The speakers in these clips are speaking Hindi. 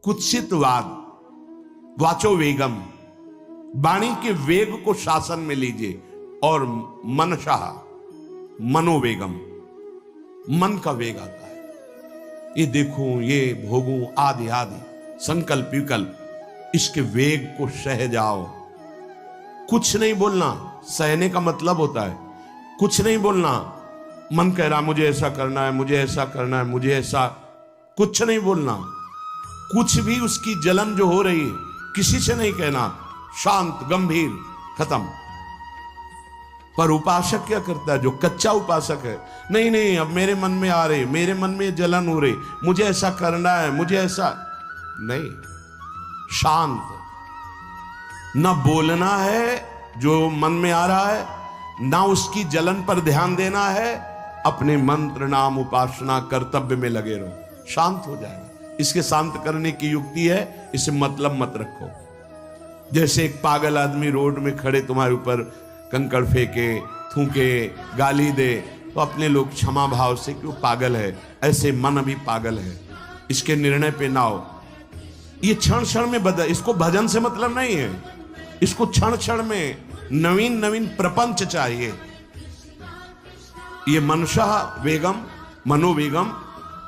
कुत्सितवाद, वाचो वेगम, वाणी के वेग को शासन में लीजिए, और मनशाह, मनोवेगम, मन का वेग आता है। ये देखूं, ये भोगूं, आदि आदि संकल्प विकल्प, इसके वेग को सह जाओ। कुछ नहीं बोलना, सहने का मतलब होता है कुछ नहीं बोलना। मन कह रहा मुझे ऐसा करना है, मुझे ऐसा करना है, मुझे ऐसा, कुछ नहीं बोलना। कुछ भी उसकी जलन जो हो रही है किसी से नहीं कहना, शांत गंभीर, खत्म। पर उपासक क्या करता है, जो कच्चा उपासक है, नहीं नहीं अब मेरे मन में आ रही, मेरे मन में जलन हो रही, मुझे ऐसा करना है, मुझे ऐसा नहीं। शांत, ना बोलना है जो मन में आ रहा है, ना उसकी जलन पर ध्यान देना है, अपने मंत्र नाम उपासना कर्तव्य में लगे रहो, शांत हो जाएगा। इसके शांत करने की युक्ति है, इसे मतलब मत रखो। जैसे एक पागल आदमी रोड में खड़े तुम्हारे ऊपर कंकड़ फेंके, थूके, गाली दे, तो अपने लोग क्षमा भाव से कि वो पागल है, ऐसे मन भी पागल है, इसके निर्णय पे ना हो। ये क्षण क्षण में बदल, इसको भजन से मतलब नहीं है, इसको क्षण क्षण में नवीन नवीन प्रपंच चाहिए। ये मनसा वेगम, मनोवेगम,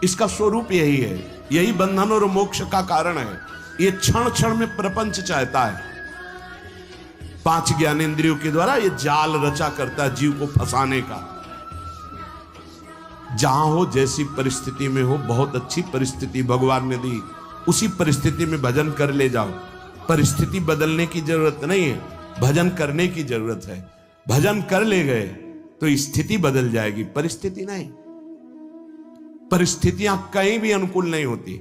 इसका स्वरूप यही है, यही बंधन और मोक्ष का कारण है। ये क्षण क्षण में प्रपंच चाहता है। 5 ज्ञानेंद्रियों के द्वारा ये जाल रचा करता है जीव को फंसाने का। जहां हो, जैसी परिस्थिति में हो, बहुत अच्छी परिस्थिति भगवान ने दी, उसी परिस्थिति में भजन कर ले जाओ। परिस्थिति बदलने की जरूरत नहीं है, भजन करने की जरूरत है। भजन कर ले गए तो स्थिति बदल जाएगी, परिस्थिति नहीं। परिस्थितियां कहीं भी अनुकूल नहीं होती,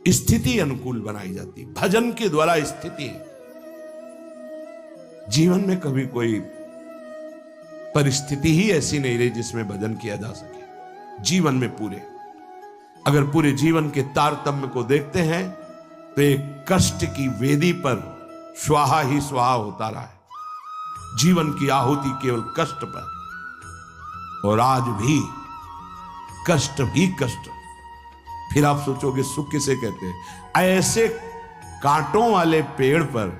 स्थिति अनुकूल बनाई जाती। भजन के द्वारा स्थिति। जीवन में कभी कोई परिस्थिति ही ऐसी नहीं रही जिसमें भजन किया जा सके। जीवन में पूरे, अगर पूरे जीवन के तारतम्य को देखते हैं तो एक कष्ट की वेदी पर स्वाहा ही स्वाहा होता रहा है। जीवन की आहुति केवल कष्ट पर, और आज भी कष्ट ही कष्ट। फिर आप सोचोगे सुख किसे कहते हैं? ऐसे कांटों वाले पेड़ पर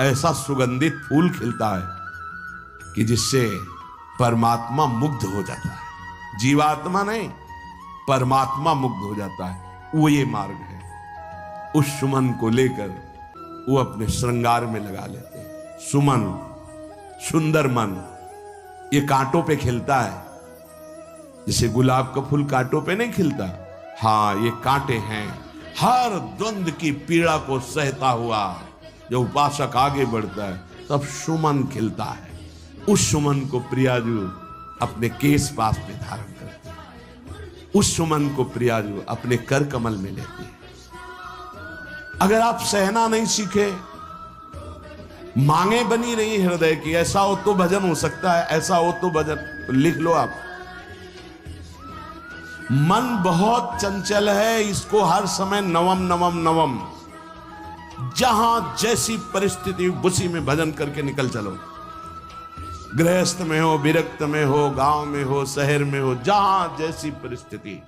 ऐसा सुगंधित फूल खिलता है कि जिससे परमात्मा मुग्ध हो जाता है। जीवात्मा नहीं, परमात्मा मुग्ध हो जाता है। वो ये मार्ग है। उस सुमन को लेकर वो अपने श्रृंगार में लगा लेते हैं। सुमन, सुंदर मन, ये कांटों पे खिलता है। जैसे गुलाब का फूल कांटों पे नहीं खिलता, हाँ ये कांटे हैं। हर द्वंद्व की पीड़ा को सहता हुआ जब उपासक आगे बढ़ता है तब सुमन खिलता है। उस सुमन को प्रियाजू अपने केश पास में धारण करते हैं। उस सुमन को प्रियाजू अपने कर कमल में लेते हैं। अगर आप सहना नहीं सीखे, मांगे बनी रही हृदय की, ऐसा हो तो भजन हो सकता है, ऐसा हो तो भजन, तो लिख लो आप। मन बहुत चंचल है, इसको हर समय नवम नवम नवम, जहां जैसी परिस्थिति उसी में भजन करके निकल चलो। गृहस्थ में हो, विरक्त में हो, गांव में हो, शहर में हो, जहां जैसी परिस्थिति।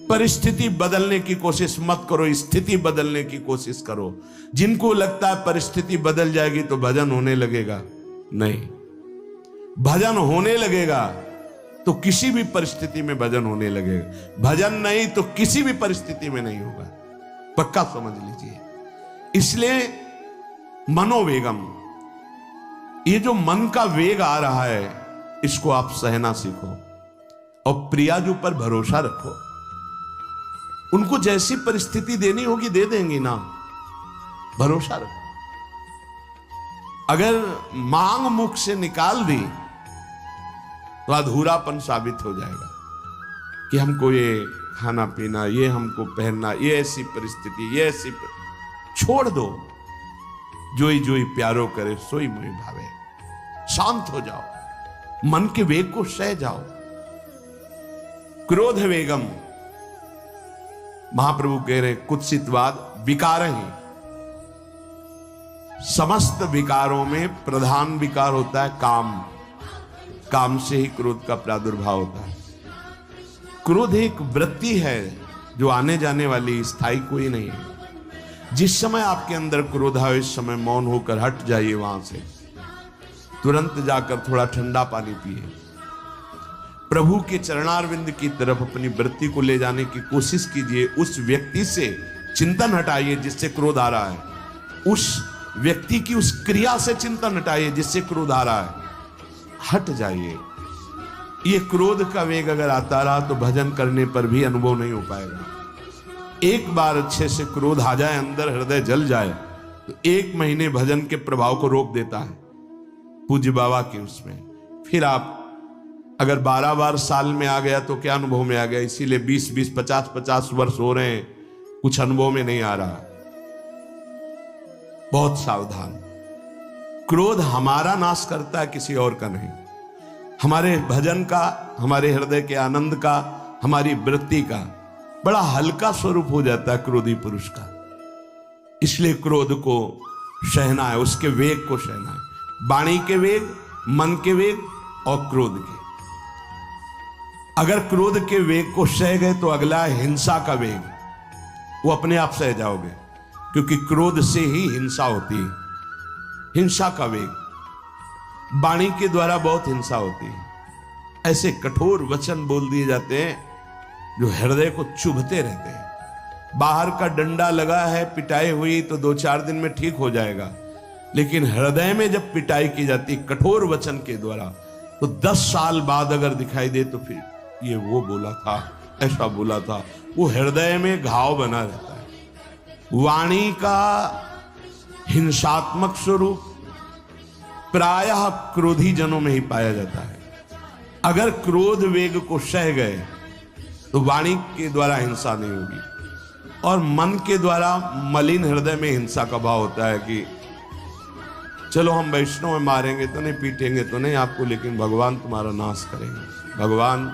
परिस्थिति बदलने की कोशिश मत करो, स्थिति बदलने की कोशिश करो। जिनको लगता है परिस्थिति बदल जाएगी तो भजन होने लगेगा, नहीं। भजन होने लगेगा तो किसी भी परिस्थिति में भजन होने लगेगा। भजन नहीं तो किसी भी परिस्थिति में नहीं होगा, पक्का समझ लीजिए। इसलिए मनोवेगम, ये जो मन का वेग आ रहा है, इसको आप सहना सीखो और प्रियाजू पर भरोसा रखो। उनको जैसी परिस्थिति देनी होगी दे देंगी ना, भरोसा रखो। अगर मांग मुख से निकाल दी तो अधूरापन साबित हो जाएगा कि हमको ये खाना पीना, ये हमको पहनना, ये ऐसी परिस्थिति, ये ऐसी छोड़ दो। जोई जोई प्यारो करे सोई मोहि भावे। शांत हो जाओ, मन के वेग को सह जाओ। क्रोध वेगम, महाप्रभु कह रहे कुत्सितवाद विकार ही। समस्त विकारों में प्रधान विकार होता है काम। काम से ही क्रोध का प्रादुर्भाव होता है। क्रोध एक वृत्ति है जो आने जाने वाली, स्थायी कोई नहीं है। जिस समय आपके अंदर क्रोध आए, इस समय मौन होकर हट जाइए वहां से, तुरंत जाकर थोड़ा ठंडा पानी पिए, प्रभु के चरणारविंद की तरफ अपनी वृत्ति को ले जाने की कोशिश कीजिए। उस व्यक्ति से चिंतन हटाइए जिससे क्रोध आ रहा है, उस व्यक्ति की उस क्रिया से चिंतन हटाइए जिससे क्रोध आ रहा है, हट जाइए। ये क्रोध का वेग अगर आता रहा तो भजन करने पर भी अनुभव नहीं हो पाएगा। एक बार अच्छे से क्रोध आ जाए, अंदर हृदय जल जाए, तो 1 महीने भजन के प्रभाव को रोक देता है पूज्य बाबा के उसमें। फिर आप अगर 12 बार साल में आ गया तो क्या अनुभव में आ गया। इसीलिए 20-20, 50-50 वर्ष हो रहे हैं, कुछ अनुभव में नहीं आ रहा। बहुत सावधान। क्रोध हमारा नाश करता है, किसी और का नहीं। हमारे भजन का, हमारे हृदय के आनंद का, हमारी वृत्ति का बड़ा हल्का स्वरूप हो जाता है क्रोधी पुरुष का। इसलिए क्रोध को सहना है, उसके वेग को सहना है। वाणी के वेग, मन के वेग और क्रोध के। अगर क्रोध के वेग को सह गए तो अगला है हिंसा का वेग, वो अपने आप सह जाओगे, क्योंकि क्रोध से ही हिंसा होती है। हिंसा का वेग, वाणी के द्वारा बहुत हिंसा होती है। ऐसे कठोर वचन बोल दिए जाते हैं जो हृदय को चुभते रहते हैं। बाहर का डंडा लगा है, पिटाई हुई तो 2-4 दिन में ठीक हो जाएगा, लेकिन हृदय में जब पिटाई की जाती कठोर वचन के द्वारा, तो 10 साल बाद अगर दिखाई दे तो फिर ये वो बोला था, ऐसा बोला था, वो हृदय में घाव बना रहता है। वाणी का हिंसात्मक स्वरूप प्रायः क्रोधी जनों में ही पाया जाता है। अगर क्रोध वेग को सह गए तो वाणी के द्वारा हिंसा नहीं होगी, और मन के द्वारा मलिन हृदय में हिंसा का भाव होता है कि चलो हम वैष्णव में मारेंगे तो नहीं, पीटेंगे तो नहीं आपको, लेकिन भगवान तुम्हारा नाश करेंगे, भगवान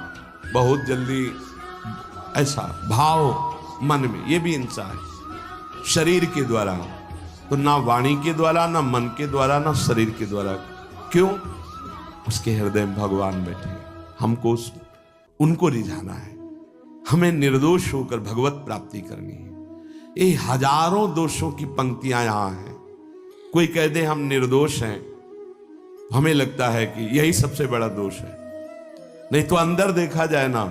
बहुत जल्दी, ऐसा भाव मन में, ये भी हिंसा है शरीर के द्वारा। तो ना वाणी के द्वारा, ना मन के द्वारा, ना शरीर के द्वारा। क्यों? उसके हृदय में भगवान बैठे हैं, हमको उनको रिझाना है, हमें निर्दोष होकर भगवत प्राप्ति करनी है। ये हजारों दोषों की पंक्तियां यहां हैं। कोई कह दे हम निर्दोष हैं, हमें लगता है कि यही सबसे बड़ा दोष है। नहीं तो अंदर देखा जाए ना,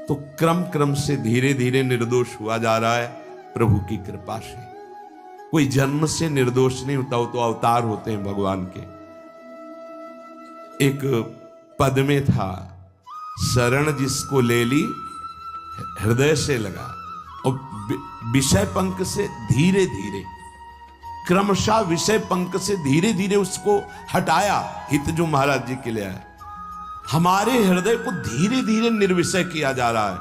तो क्रम क्रम से धीरे धीरे निर्दोष हुआ जा रहा है प्रभु की कृपा से। कोई जन्म से निर्दोष नहीं होता, वो तो अवतार होते हैं भगवान के। एक पद में था, शरण जिसको ले ली हृदय से लगा, और विषय पंख से धीरे धीरे, क्रमशः विषय पंख से धीरे धीरे उसको हटाया। हित जो महाराज जी के लिए आया, हमारे हृदय को धीरे धीरे निर्विषय किया जा रहा है।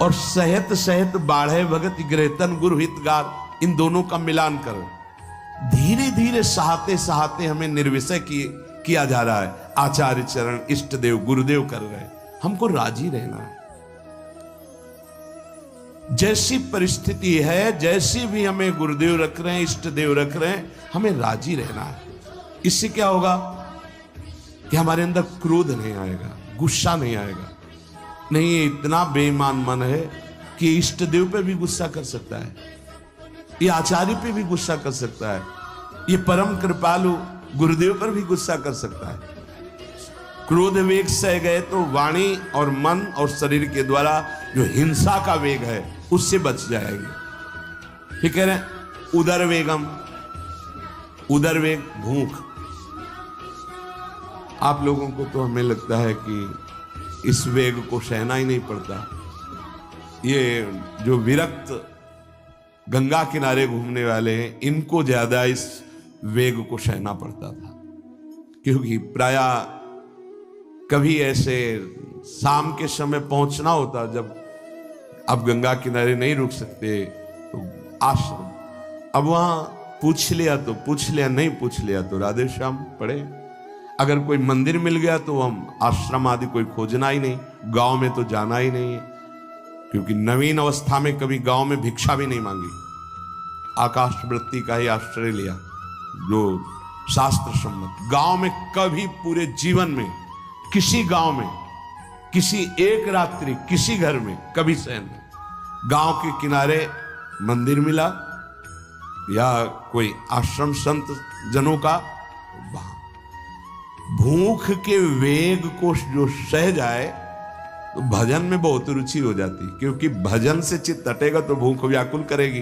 और सहत सहत बाढ़े भगत ग्रहतन गुरु हितगार, इन दोनों का मिलान कर धीरे धीरे सहाते सहाते हमें निर्विषय किया जा रहा है। आचार्य चरण, इष्ट देव, गुरुदेव कर रहे हैं, हमको राजी रहना है। जैसी परिस्थिति है, जैसी भी हमें गुरुदेव रख रहे हैं, इष्ट देव रख रहे हैं, हमें राजी रहना है। इससे क्या होगा कि हमारे अंदर क्रोध नहीं आएगा, गुस्सा नहीं आएगा। नहीं, ये इतना बेईमान मन है कि इष्ट देव पे भी गुस्सा कर सकता है, ये आचार्य पे भी गुस्सा कर सकता है, ये परम कृपालु गुरुदेव पर भी गुस्सा कर सकता है। क्रोध वेग सह गए तो वाणी और मन और शरीर के द्वारा जो हिंसा का वेग है उससे बच जाएंगे। ठीक है, उदर वेगम, उदर वेग भूख। आप लोगों को तो हमें लगता है कि इस वेग को सहना ही नहीं पड़ता। ये जो विरक्त गंगा किनारे घूमने वाले हैं, इनको ज्यादा इस वेग को सहना पड़ता था, क्योंकि प्रायः कभी ऐसे शाम के समय पहुंचना होता, जब अब गंगा किनारे नहीं रुक सकते तो आश्रम, अब वहां पूछ लिया तो पूछ लिया, नहीं पूछ लिया तो राधे श्याम पढ़े। अगर कोई मंदिर मिल गया तो हम आश्रम आदि कोई खोजना ही नहीं, गांव में तो जाना ही नहीं है, क्योंकि नवीन अवस्था में कभी गांव में भिक्षा भी नहीं मांगी, आकाश वृत्ति का ही आश्रय लिया जो शास्त्र सम्मत। गांव में कभी पूरे जीवन में किसी गांव में किसी एक रात्रि किसी घर में कभी शयन नहीं। गांव के किनारे मंदिर मिला या कोई आश्रम संत जनों का, भूख के वेग को जो सह जाए तो भजन में बहुत रुचि हो जाती, क्योंकि भजन से चित्त हटेगा तो भूख व्याकुल करेगी,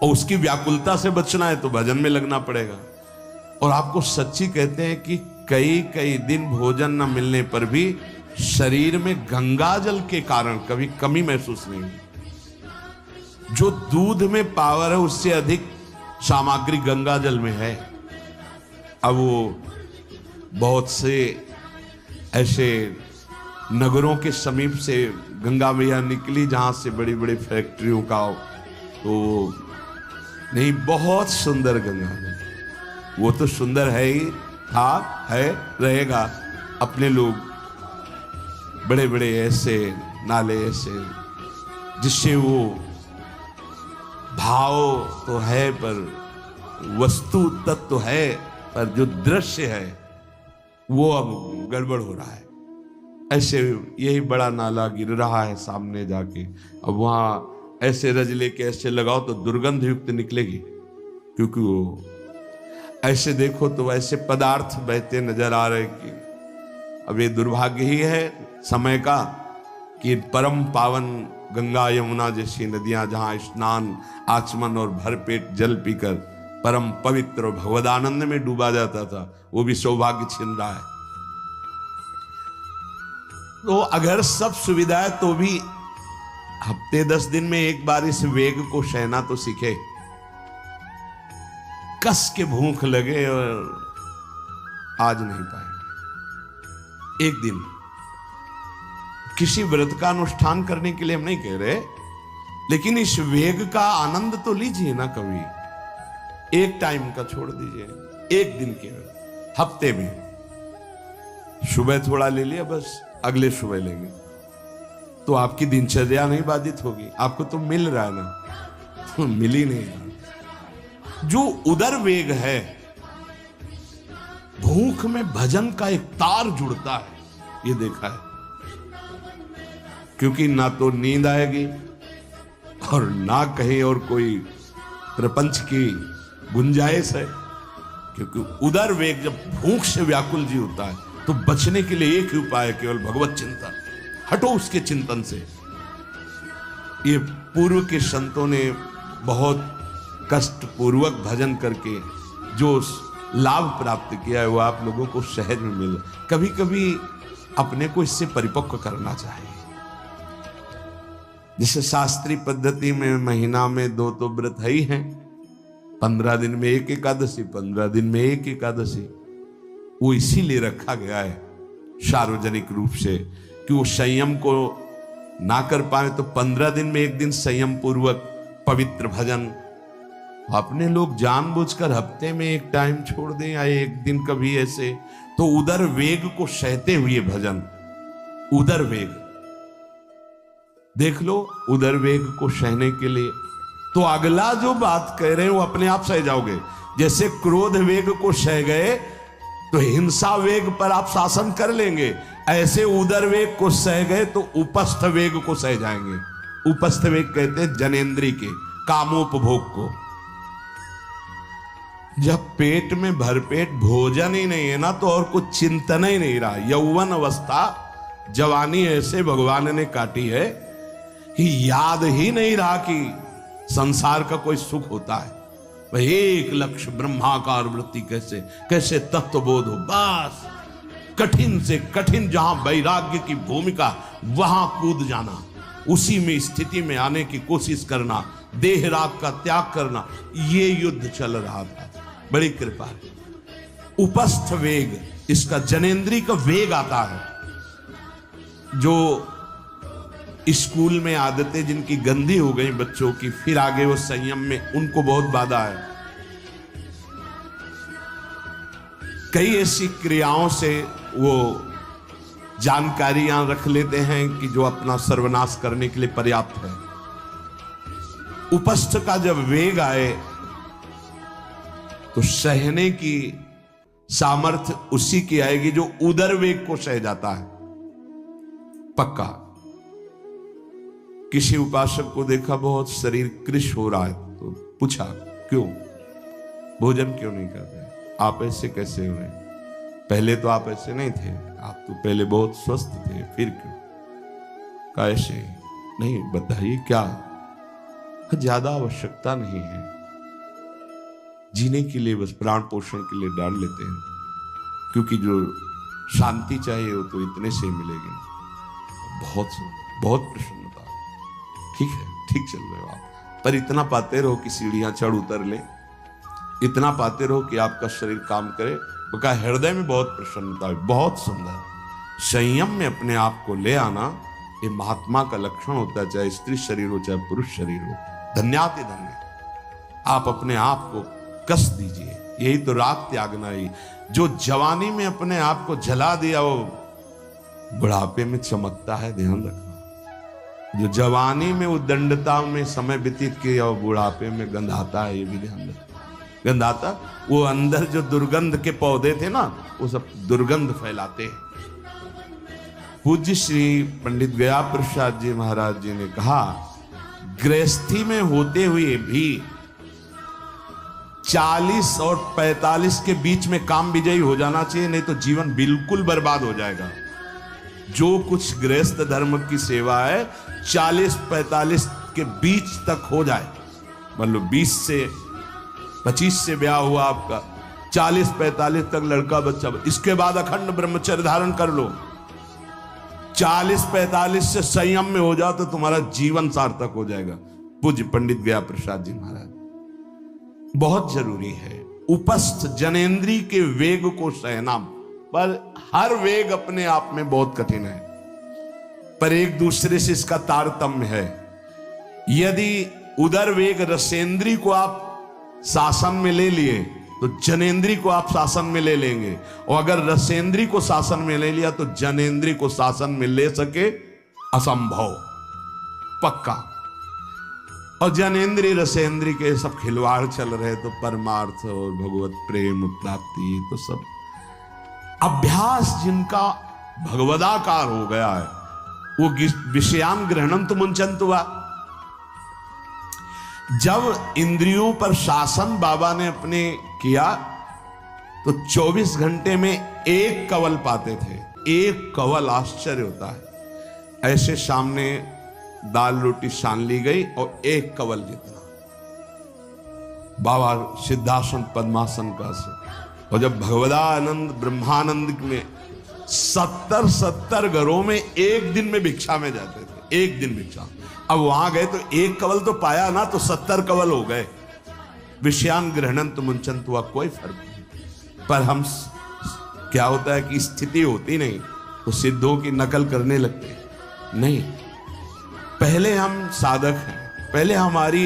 और उसकी व्याकुलता से बचना है तो भजन में लगना पड़ेगा। और आपको सच्ची कहते हैं कि कई कई दिन भोजन न मिलने पर भी शरीर में गंगा जल के कारण कभी कमी महसूस नहीं हुई। जो दूध में पावर है उससे अधिक सामग्री गंगा जल में है। अब वो बहुत से ऐसे नगरों के समीप से गंगा मैया निकली जहां से बड़ी बड़ी फैक्ट्रियों का, तो नहीं, बहुत सुंदर गंगा जल, वो तो सुंदर है ही, था, है, रहेगा। अपने लोग बड़े बड़े ऐसे नाले ऐसे जिससे वो भाव तो है पर वस्तु तत्व तो है, पर जो दृश्य है वो अब गड़बड़ हो रहा है। ऐसे यही बड़ा नाला गिर रहा है सामने जाके, अब वहां ऐसे रज लेके ऐसे लगाओ तो दुर्गंध युक्त निकलेगी, क्योंकि वो ऐसे देखो तो ऐसे पदार्थ बहते नजर आ रहे कि अब ये दुर्भाग्य ही है समय का कि परम पावन गंगा यमुना जैसी नदियां जहां स्नान आचमन और भरपेट जल पीकर परम पवित्र और भगवदानंद में डूबा जाता था, वो भी सौभाग्य छीन रहा है। तो अगर सब सुविधा है तो भी हफ्ते 10 दिन में एक बार इस वेग को सहना तो सीखे। कस के भूख लगे और आज नहीं पाएंगे। एक दिन किसी व्रत का अनुष्ठान करने के लिए हम नहीं कह रहे, लेकिन इस वेग का आनंद तो लीजिए ना कभी। एक टाइम का छोड़ दीजिए, एक दिन के हफ्ते में सुबह थोड़ा ले लिया, बस अगले सुबह लेंगे तो आपकी दिनचर्या नहीं बाधित होगी। आपको तो मिल रहा है ना, तो मिल ही नहीं रहा। जो उदर वेग है, भूख में भजन का एक तार जुड़ता है, ये देखा है। क्योंकि ना तो नींद आएगी और ना कहीं और कोई प्रपंच की गुंजाइश है, क्योंकि उदर वेग जब भूख से व्याकुल जी होता है तो बचने के लिए एक ही उपाय है, केवल भगवत चिंतन। हटो उसके चिंतन से। ये पूर्व के संतों ने बहुत कष्ट पूर्वक भजन करके जो लाभ प्राप्त किया है वो आप लोगों को सहज में मिल। कभी कभी अपने को इससे परिपक्व करना चाहिए। जैसे शास्त्रीय पद्धति में महीना में 2 तो व्रत है ही हैं, 15 दिन में एक एकादशी, 15 दिन में एक एकादशी। वो इसीलिए रखा गया है सार्वजनिक रूप से कि वो संयम को ना कर पाए तो 15 दिन में एक दिन संयम पूर्वक पवित्र भजन। अपने लोग जानबूझकर हफ्ते में एक टाइम छोड़ दें या एक दिन कभी ऐसे, तो उदर वेग को सहते हुए भजन। उदर वेग देख लो, उदर वेग को सहने के लिए तो अगला जो बात कह रहे हैं वो अपने आप सह जाओगे। जैसे क्रोध वेग को सह गए तो हिंसा वेग पर आप शासन कर लेंगे, ऐसे उदर वेग को सह गए तो उपस्थ वेग को सह जाएंगे। उपस्थ वेग कहते हैं जनेंद्री के कामोपभोग को। जब पेट में भरपेट भोजन ही नहीं है ना तो और कुछ चिंतन ही नहीं रहा। यौवन अवस्था जवानी ऐसे भगवान ने काटी है कि याद ही नहीं रहा कि संसार का कोई सुख होता है। वही एक लक्ष्य ब्रह्माकार वृत्ति कैसे कैसे तत्वबोध हो, बस कठिन से कठिन जहां वैराग्य की भूमिका वहां कूद जाना, उसी में स्थिति में आने की कोशिश करना, देह राग का त्याग करना, ये युद्ध चल रहा था। बड़ी कृपा है। उपस्थ वेग, इसका जनेंद्री का वेग आता है। जो स्कूल में आदतें जिनकी गंदी हो गई बच्चों की, फिर आगे वो संयम में उनको बहुत बाधा है। कई ऐसी क्रियाओं से वो जानकारियां रख लेते हैं कि जो अपना सर्वनाश करने के लिए पर्याप्त है। उपस्थ का जब वेग आए तो सहने की सामर्थ्य उसी की आएगी जो उदर वेग को सह जाता है। पक्का। किसी उपासक को देखा बहुत शरीर कृश हो रहा है, तो पूछा क्यों, भोजन क्यों नहीं करते, आप ऐसे कैसे हुए, पहले तो आप ऐसे नहीं थे, आप तो पहले बहुत स्वस्थ थे, फिर क्यों, का ऐसे नहीं, बताइए क्या, ज्यादा आवश्यकता नहीं है, जीने के लिए बस प्राण पोषण के लिए डाल लेते हैं, क्योंकि जो शांति चाहिए वो तो इतने से मिलेगी। बहुत बहुत प्रसन्नता, ठीक है, ठीक चल रहे हो आप, पर इतना पाते रहो कि सीढ़ियां चढ़ उतर ले, इतना पाते रहो कि आपका शरीर काम करे, उसका हृदय में बहुत प्रसन्नता है। बहुत सुंदर संयम में अपने आप को ले आना, ये महात्मा का लक्षण होता है, चाहे स्त्री शरीर हो चाहे पुरुष शरीर हो। धन्याति धन्य, आप अपने आप को कस दीजिए, यही तो राग त्यागना ही। जो जवानी में अपने आप को जला दिया वो बुढ़ापे में चमकता है, ध्यान रखना। जो जवानी में उद्दंडता में समय व्यतीत किया वो बुढ़ापे में गंधाता है, ये भी ध्यान रखना। गंधाता, वो अंदर जो दुर्गंध के पौधे थे ना, वो सब दुर्गंध फैलाते हैं। पूज्य श्री पंडित गया प्रसाद जी महाराज जी ने कहा, गृहस्थी में होते हुए भी 40 और 45 के बीच में काम विजयी हो जाना चाहिए, नहीं तो जीवन बिल्कुल बर्बाद हो जाएगा। जो कुछ गृहस्थ धर्म की सेवा है 40-45 के बीच तक हो जाए, मतलब 20 से 25 से ब्याह हुआ आपका, 40-45 तक लड़का बच्चा, इसके बाद अखंड ब्रह्मचर्य धारण कर लो। 40-45 से संयम में हो जाओ तो तुम्हारा जीवन सार्थक हो जाएगा। पूज्य पंडित गया प्रसाद जी महाराज, बहुत जरूरी है उपस्थ जनेंद्री के वेग को सहना, पर हर वेग अपने आप में बहुत कठिन है, पर एक दूसरे से इसका तारतम्य है। यदि उदर वेग रसेंद्री को आप शासन में ले लिए तो जनेंद्री को आप शासन में ले लेंगे, और अगर रसेंद्री को शासन में ले लिया तो जनेंद्री को शासन में ले सके असंभव, पक्का। और जनेंद्री रसेंद्री के सब खिलवाड़ चल रहे, तो परमार्थ और भगवत प्रेम प्राप्ति तो सब अभ्यास जिनका भगवदाकार हो गया है, वो विषयान ग्रहणम तो मुंचन हुआ। जब इंद्रियों पर शासन बाबा ने अपने किया तो 24 घंटे में एक कवल पाते थे, एक कवल, आश्चर्य होता है। ऐसे सामने दाल रोटी सान ली गई और एक कवल जितना, बाबा सिद्धासन पद्मासन का से। और जब भगवदानंद ब्रह्मानंद में 70 घरों में एक दिन में भिक्षा में जाते थे, एक दिन भिक्षा। अब वहां गए तो एक कवल तो पाया ना, तो 70 कवल हो गए। विषयान ग्रहणंत मुंचंत हुआ, कोई फर्क नहीं। पर हम क्या होता है कि स्थिति होती नहीं तो सिद्धों की नकल करने लगते नहीं। पहले हम साधक हैं, पहले हमारी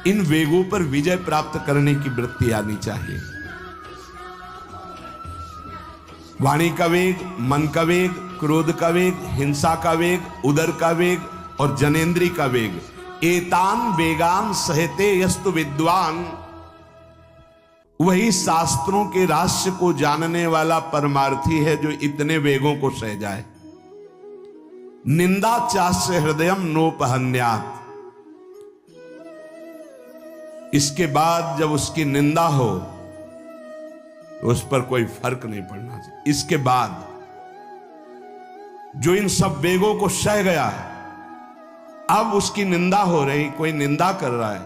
इन वेगों पर विजय प्राप्त करने की वृत्ति आनी चाहिए। वाणी का वेग, मन का वेग, क्रोध का वेग, हिंसा का वेग, उदर का वेग और जनेंद्री का वेग, एतान वेगान सहते यस्तु विद्वान, वही शास्त्रों के रहस्य को जानने वाला परमार्थी है जो इतने वेगों को सह जाए। निंदा चास्य हृदयम नोपहन्यात्, इसके बाद जब उसकी निंदा हो तो उस पर कोई फर्क नहीं पड़ना चाहिए। इसके बाद जो इन सब वेगों को सह गया है, अब उसकी निंदा हो रही, कोई निंदा कर रहा है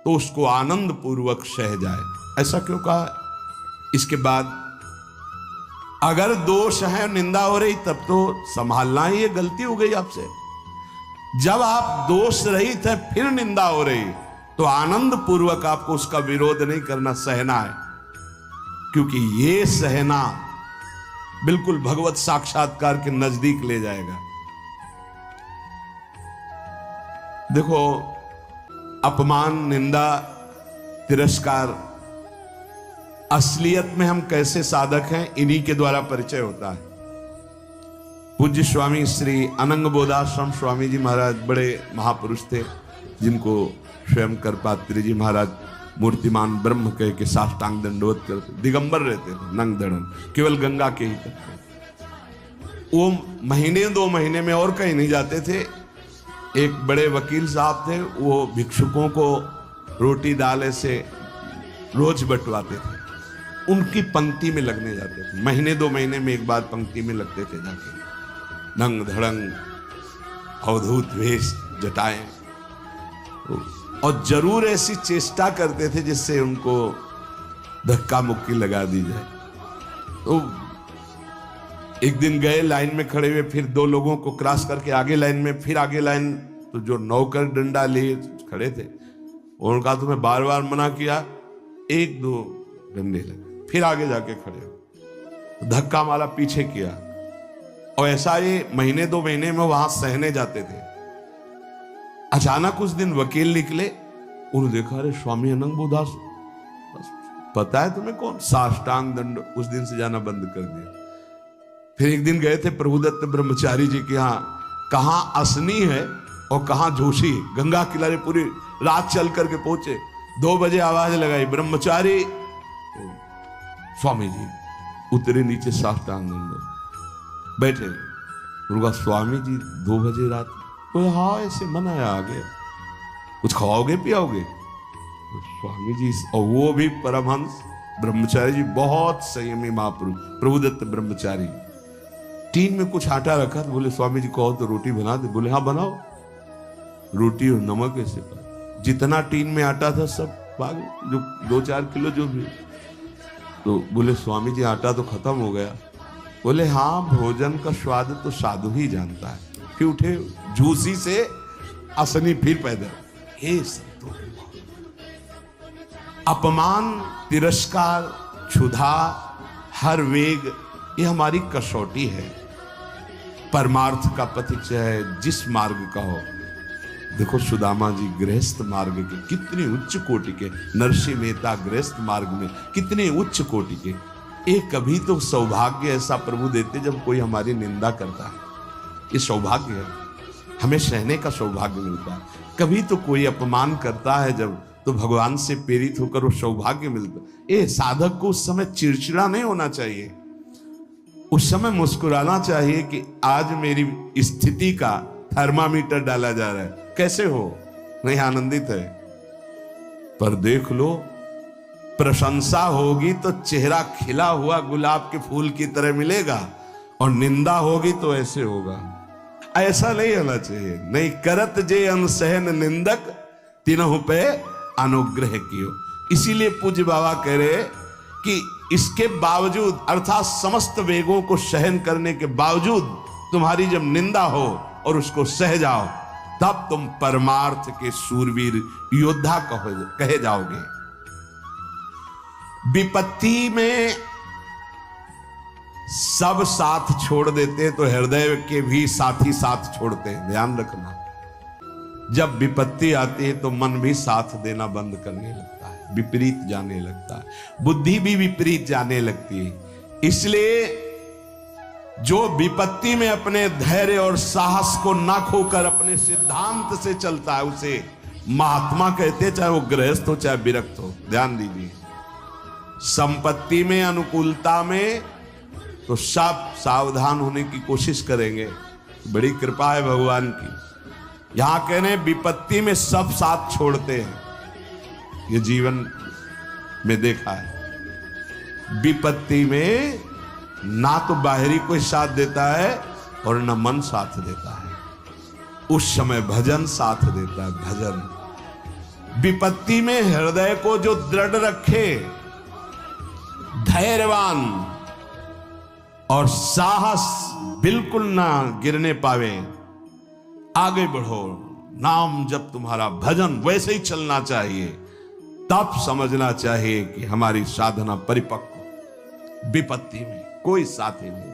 तो उसको आनंद पूर्वक सह जाए। ऐसा क्यों कहा? इसके बाद अगर दोष है, निंदा हो रही, तब तो संभालना ही, ये गलती हो गई आपसे। जब आप दोष रहित है फिर निंदा हो रही तो आनंद पूर्वक आपको उसका विरोध नहीं करना, सहना है, क्योंकि ये सहना बिल्कुल भगवत साक्षात्कार के नजदीक ले जाएगा। देखो, अपमान, निंदा, तिरस्कार, असलियत में हम कैसे साधक हैं, इन्हीं के द्वारा परिचय होता है। पूज्य स्वामी श्री अनंग बोधाश्रम स्वामी जी महाराज बड़े महापुरुष थे, जिनको स्वयं करपात्री जी महाराज मूर्तिमान ब्रह्म कह के साष्टांग दंडवत करते, दिगंबर रहते थे, नंग दड़न, केवल गंगा के ही तक। वो महीने 2 महीने में और कहीं नहीं जाते थे। एक बड़े वकील साहब थे, वो भिक्षुकों को रोटी दाल ऐसे रोज बंटवाते थे, उनकी पंक्ति में लगने जाते थे। महीने 2 महीने में एक बार पंक्ति में लगते थे जाके, नंग धड़ंग अवधूत वेश जटाएं, और जरूर ऐसी चेष्टा करते थे जिससे उनको धक्का मुक्की लगा दी जाए। तो एक दिन गए, लाइन में खड़े हुए, फिर 2 लोगों को क्रॉस करके आगे लाइन में, फिर आगे लाइन, तो जो नौकर डंडा लिए खड़े थे उनका तुम्हें बार बार मना किया, 1-2 डंडे लगे, फिर आगे जाके खड़े हो, धक्का मारा, पीछे किया। और ऐसा ये महीने 2 महीने में वहां सहने जाते थे। अचानक उस दिन वकील निकले, उन्होंने देखा, अरे स्वामी अनंग बोधास, पता है तुम्हें कौन? साष्टांग दंड। उस दिन से जाना बंद कर दिया। फिर एक दिन गए थे प्रभुदत्त ब्रह्मचारी जी के यहाँ, कहां असनी है और कहां जोशी, गंगा किनारे पूरी रात चल करके पहुंचे। 2 बजे आवाज लगाई, ब्रह्मचारी। स्वामी जी उतरे नीचे, साष्टांग दंड, बैठे। उनका स्वामी जी 2 बजे रात, तो हाँ ऐसे मन आया, आ गया, कुछ खाओगे पियाओगे? स्वामी जी, और वो भी परमहंस ब्रह्मचारी जी, बहुत संयमी महापुरुष प्रभुदत्त ब्रह्मचारी। टीन में कुछ आटा रखा, तो बोले स्वामी जी कहो तो रोटी बना दे। बोले हाँ बनाओ। रोटी और नमक ऐसे पर, जितना टीन में आटा था सब भाग, जो 2-4 किलो जो भी। तो बोले स्वामी जी आटा तो खत्म हो गया। बोले हाँ, भोजन का स्वाद तो साधु ही जानता है। फिर उठे, झूसी से असनी फिर पैदल। हे संतो, अपमान, तिरस्कार, क्षुधा, हर वेग, ये हमारी कसौटी है। परमार्थ का पथिक चाहे जिस मार्ग का हो। देखो सुदामा जी गृहस्थ मार्ग के कितने उच्च कोटि के, नरसिंह मेहता गृहस्थ मार्ग में कितने उच्च कोटि के। एक कभी तो सौभाग्य ऐसा प्रभु देते जब कोई हमारी निंदा करता है, ये सौभाग्य है, हमें सहने का सौभाग्य मिलता है। कभी तो कोई अपमान करता है जब, तो भगवान से प्रेरित होकर वो सौभाग्य मिलता है। साधक को उस समय चिड़चिड़ा नहीं होना चाहिए, उस समय मुस्कुराना चाहिए कि आज मेरी स्थिति का थर्मामीटर डाला जा रहा है, कैसे हो, नहीं आनंदित है। पर देख लो, प्रशंसा होगी तो चेहरा खिला हुआ गुलाब के फूल की तरह मिलेगा, और निंदा होगी तो ऐसे होगा। ऐसा नहीं होना चाहिए। नहीं करत जे अनसहन निंदक, तीनों पे अनुग्रह कियो। इसीलिए पूज्य बाबा कह रहे कि इसके बावजूद, अर्थात समस्त वेगों को सहन करने के बावजूद, तुम्हारी जब निंदा हो और उसको सह जाओ, तब तुम परमार्थ के शूरवीर योद्धा कहे जाओगे। विपत्ति में सब साथ छोड़ देते तो हृदय के भी साथी साथ छोड़ते हैं, ध्यान रखना। जब विपत्ति आती है तो मन भी साथ देना बंद करने लगता है, विपरीत जाने लगता है, बुद्धि भी विपरीत जाने लगती है। इसलिए जो विपत्ति में अपने धैर्य और साहस को ना खोकर अपने सिद्धांत से चलता है उसे महात्मा कहते हैं, चाहे वो गृहस्थ हो चाहे विरक्त हो। ध्यान दीजिए, संपत्ति में, अनुकूलता में तो सब सावधान होने की कोशिश करेंगे, बड़ी कृपा है भगवान की। यहां कहने विपत्ति में सब साथ छोड़ते हैं, ये जीवन में देखा है। विपत्ति में ना तो बाहरी कोई साथ देता है और न मन साथ देता है, उस समय भजन साथ देता है, भजन। विपत्ति में हृदय को जो दृढ़ रखे, धैर्यवान और साहस बिल्कुल ना गिरने पावे, आगे बढ़ो, नाम जब तुम्हारा भजन वैसे ही चलना चाहिए, तब समझना चाहिए कि हमारी साधना परिपक्व। विपत्ति में कोई साथी नहीं,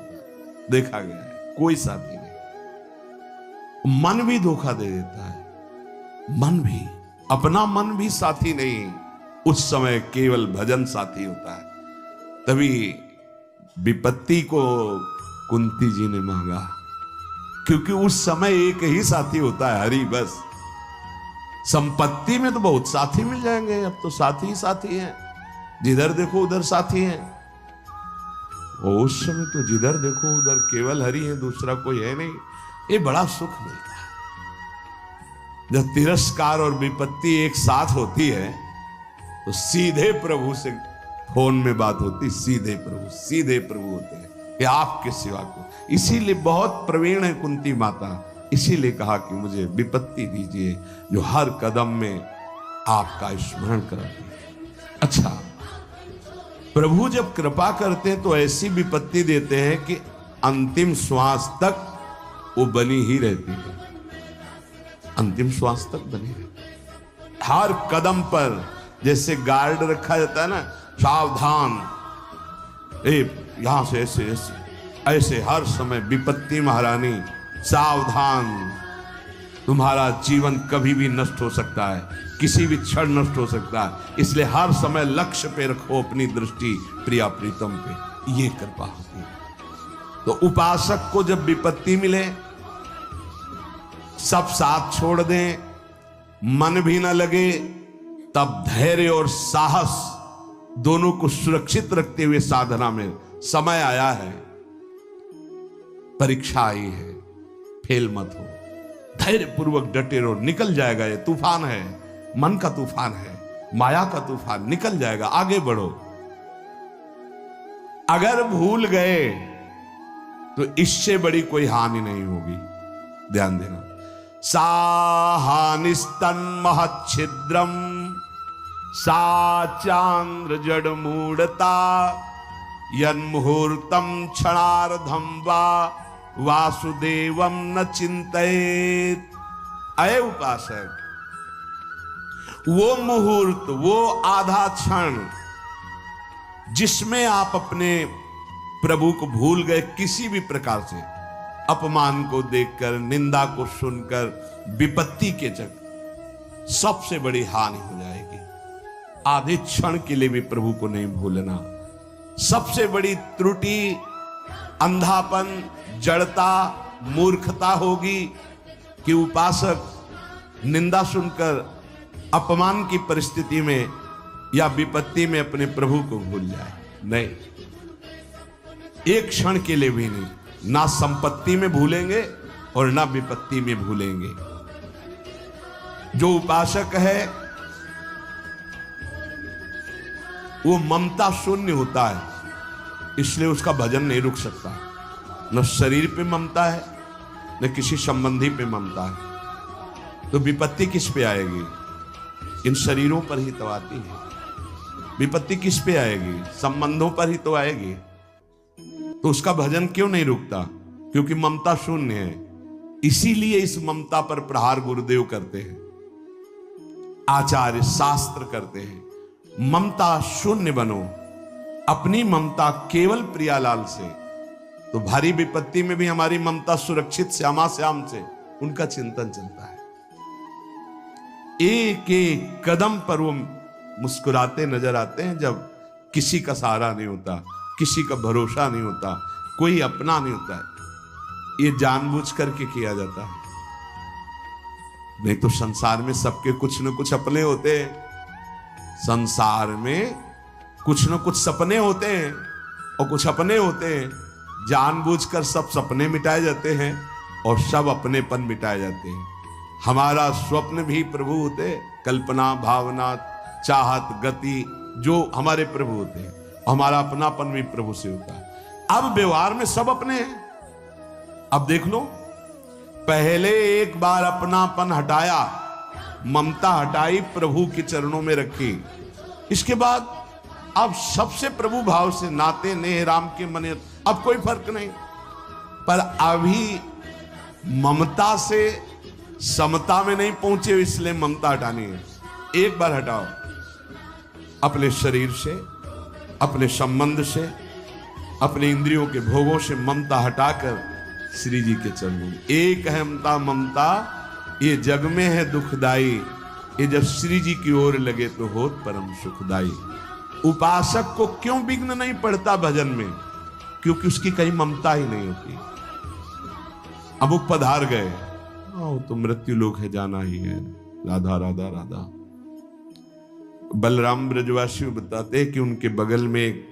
देखा गया है, कोई साथी नहीं। मन भी धोखा दे देता है, मन भी, अपना मन भी साथी नहीं, उस समय केवल भजन साथी होता है। तभी विपत्ति को कुंती जी ने मांगा, क्योंकि उस समय एक ही साथी होता है, हरि बस। संपत्ति में तो बहुत साथी मिल जाएंगे, अब तो साथी ही साथी हैं, जिधर देखो उधर साथी हैं, और उस समय तो जिधर देखो उधर केवल हरि है, दूसरा कोई है नहीं। ये बड़ा सुख मिलता है जब तिरस्कार और विपत्ति एक साथ होती है, तो सीधे प्रभु से फोन में बात होती, सीधे प्रभु होते हैं कि आपके सिवा को। इसीलिए बहुत प्रवीण है कुंती माता, इसीलिए कहा कि मुझे विपत्ति दीजिए जो हर कदम में आपका स्मरण कराती है। अच्छा, प्रभु जब कृपा करते हैं तो ऐसी विपत्ति देते हैं कि अंतिम श्वास तक वो बनी ही रहती है, अंतिम श्वास तक बनी रहती है। हर कदम पर जैसे गार्ड रखा जाता है ना, सावधान, यहां से ऐसे ऐसे ऐसे हर समय विपत्ति महारानी सावधान, तुम्हारा जीवन कभी भी नष्ट हो सकता है, किसी भी क्षण नष्ट हो सकता है, इसलिए हर समय लक्ष्य पे रखो अपनी दृष्टि प्रिया प्रीतम पे। ये कृपा होती है। तो उपासक को जब विपत्ति मिले, सब साथ छोड़ दें, मन भी ना लगे, तब धैर्य और साहस दोनों को सुरक्षित रखते हुए साधना में समय आया है, परीक्षा आई है, फेल मत हो, धैर्य पूर्वक डटे रहो, निकल जाएगा। ये तूफान है, मन का तूफान है, माया का तूफान, निकल जाएगा, आगे बढ़ो। अगर भूल गए तो इससे बड़ी कोई हानि नहीं होगी, ध्यान देना। साहानिस्तन महच्छिद्रम सा चांद्र जड़ मूढ़ता यन्मुहूर्तम क्षणार्धम वा वासुदेवम न चिंतयेत। अय उपासक, वो मुहूर्त, वो आधा क्षण जिसमें आप अपने प्रभु को भूल गए, किसी भी प्रकार से अपमान को देखकर, निंदा को सुनकर, विपत्ति के चक्कर, सबसे बड़ी हानि हो जाएगी। आधे क्षण के लिए भी प्रभु को नहीं भूलना। सबसे बड़ी त्रुटि अंधापन, जड़ता, मूर्खता होगी कि उपासक निंदा सुनकर अपमान की परिस्थिति में या विपत्ति में अपने प्रभु को भूल जाए। नहीं, एक क्षण के लिए भी नहीं, ना संपत्ति में भूलेंगे और ना विपत्ति में भूलेंगे। जो उपासक है वो ममता शून्य होता है, इसलिए उसका भजन नहीं रुक सकता। न शरीर पे ममता है, न किसी संबंधी पे ममता है, तो विपत्ति किस पे आएगी? इन शरीरों पर ही तो आती है। विपत्ति किस पे आएगी? संबंधों पर ही तो आएगी। तो उसका भजन क्यों नहीं रुकता? क्योंकि ममता शून्य है। इसीलिए इस ममता पर प्रहार गुरुदेव करते हैं, आचार्य शास्त्र करते हैं। ममता शून्य बनो, अपनी ममता केवल प्रियालाल से। तो भारी विपत्ति में भी हमारी ममता सुरक्षित श्यामा श्याम से, उनका चिंतन चलता है। एक एक कदम पर वो मुस्कुराते नजर आते हैं, जब किसी का सहारा नहीं होता, किसी का भरोसा नहीं होता, कोई अपना नहीं होता है। ये जानबूझ करके किया जाता है, नहीं तो संसार में सबके कुछ न कुछ अपने होते हैं। संसार में कुछ न कुछ सपने होते हैं और कुछ अपने होते हैं। जानबूझकर सब सपने मिटाए जाते हैं और सब अपनेपन मिटाए जाते हैं। हमारा स्वप्न भी प्रभु होते, कल्पना, भावना, चाहत, गति, जो हमारे प्रभु होते हैं। हमारा अपनापन भी प्रभु से होता है। अब व्यवहार में सब अपने हैं। अब देख लो, पहले एक बार अपनापन हटाया, ममता हटाई, प्रभु के चरणों में रखी। इसके बाद अब सबसे प्रभु भाव से नाते नेह राम के मने, अब कोई फर्क नहीं। पर अभी ममता से समता में नहीं पहुंचे, इसलिए ममता हटानी है। एक बार हटाओ, अपने शरीर से, अपने संबंध से, अपने इंद्रियों के भोगों से ममता हटाकर श्री जी के चरणों में। एक अहमता ममता ये जग में है दुखदाई, ये जब श्री जी की ओर लगे तो होत परम सुखदाई। उपासक को क्यों विघ्न नहीं पड़ता भजन में? क्योंकि उसकी कहीं ममता ही नहीं होती। अब वो पधार गए, तो मृत्यु लोक है, जाना ही है, राधा राधा राधा। बलराम ब्रजवासी बताते कि उनके बगल में एक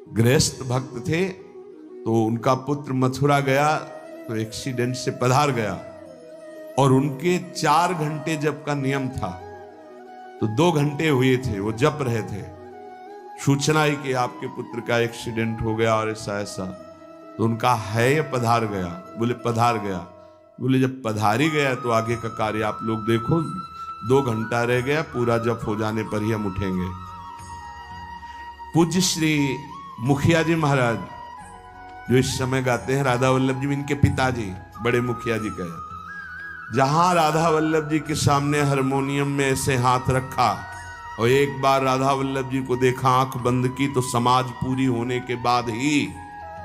गृहस्थ भक्त थे, तो उनका पुत्र मथुरा गया तो एक्सीडेंट से पधार गया, और उनके 4 घंटे जप का नियम था, तो 2 घंटे हुए थे, वो जप रहे थे। सूचना ही कि आपके पुत्र का एक्सीडेंट हो गया और ऐसा ऐसा, तो उनका है या पधार गया? बोले पधार गया। बोले जब पधार ही गया तो आगे का कार्य आप लोग देखो, 2 घंटा रह गया, पूरा जप हो जाने पर ही हम उठेंगे। पूज्य श्री मुखिया जी महाराज जो इस समय गाते हैं, राधा वल्लभ जी इनके पिताजी, बड़े मुखिया जी कहे, जहां राधा वल्लभ जी के सामने हारमोनियम में ऐसे हाथ रखा और एक बार राधा वल्लभ जी को देखा, आंख बंद की, तो समाज पूरी होने के बाद ही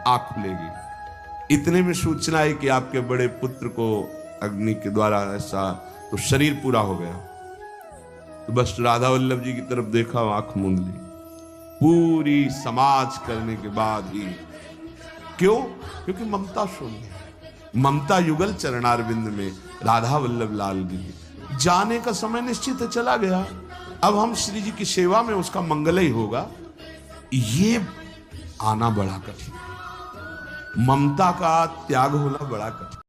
आंख खुलेगी। इतने में सूचना है कि आपके बड़े पुत्र को अग्नि के द्वारा ऐसा, तो शरीर पूरा हो गया। तो बस राधा वल्लभ जी की तरफ देखा, आंख मूंद ली, पूरी समाज करने के बाद ही। क्यों? क्योंकि ममता शून्य, ममता युगल चरणारविंद में राधा वल्लभ लाल जी। जाने का समय निश्चित है, चला गया, अब हम श्री जी की सेवा में उसका मंगल ही होगा। ये आना बड़ा कठिन है, ममता का त्याग होना बड़ा कठिन।